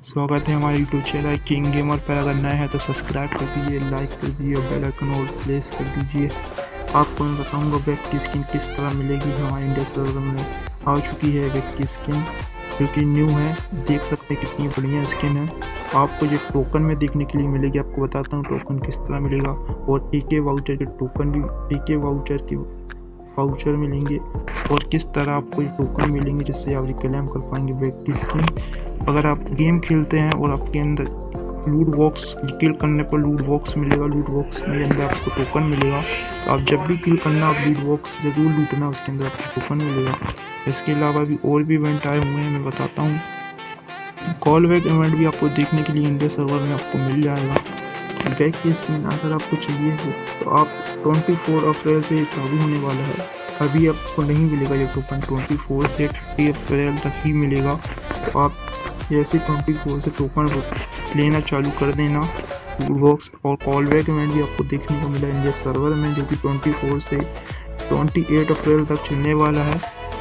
स्वागत है हमारे यूट्यूब चैनल किंग गेमर पर। अगर नए हैं तो सब्सक्राइब कर दीजिए, लाइक कर दीजिए और बेल आइकन और प्रेस कर दीजिए। आपको मैं बताऊंगा बैग की स्किन किस तरह मिलेगी। हमारे इंडिया सर्वर में आ चुकी है बैग की स्किन, जो कि न्यू है। देख सकते हैं कितनी बढ़िया स्किन है। आपको जो टोकन में देखने के लिए मिलेगी, आपको बताता हूँ टोकन किस तरह मिलेगा। और AK वाउचर के टोकन भी AK वाउचर मिलेंगे और किस तरह आपको ये टोकन मिलेंगे जिससे आप रिक्लेम कर पाएंगे बैग की स्किन। अगर आप गेम खेलते हैं और आपके अंदर लूट बॉक्स किल करने पर लूट बॉक्स मिलेगा, लूट बॉक्स में अंदर आपको टोकन मिलेगा। तो आप जब भी किल करना आप लूट बॉक्स जरूर लूटना, उसके अंदर आपको टोकन मिलेगा। इसके अलावा भी और भी इवेंट आए हुए हैं, मैं बताता हूँ। कॉल बैक इवेंट भी आपको देखने के लिए इंडिया सर्वर में आपको मिल जाएगा। बैग की स्किन अगर आपको चाहिए हो तो आप 24 अप्रैल से चालू होने वाला है। अभी आपको नहीं मिलेगा ये टोकन, 24 से 30 अप्रैल तक ही मिलेगा। तो आप जैसे 24 से टोकन लेना चालू कर देना। बॉक्स और कॉल बैक इवेंट भी आपको देखने को मिला इंडिया सर्वर में, जो कि 24 से 28 अप्रैल तक चलने वाला है।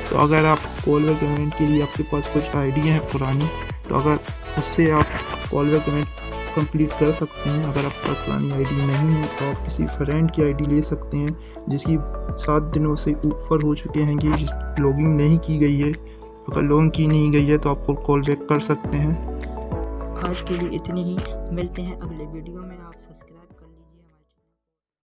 तो अगर आप कॉल बैक इवेंट के लिए आपके पास कुछ आईडी है पुरानी, तो अगर उससे आप कॉल बैक इवेंट कंप्लीट कर सकते हैं। अगर आपके पास पुरानी आईडी नहीं है तो आप किसी फ्रेंड की आईडी ले सकते हैं जिसकी 7 दिनों से ऊपर हो चुके हैं कि लॉगिन नहीं की गई है। अगर लॉगिन की नहीं गई है तो आप कॉल बैक कर सकते हैं। आज के लिए इतनी ही, मिलते हैं अगले वीडियो में। आप सब्सक्राइब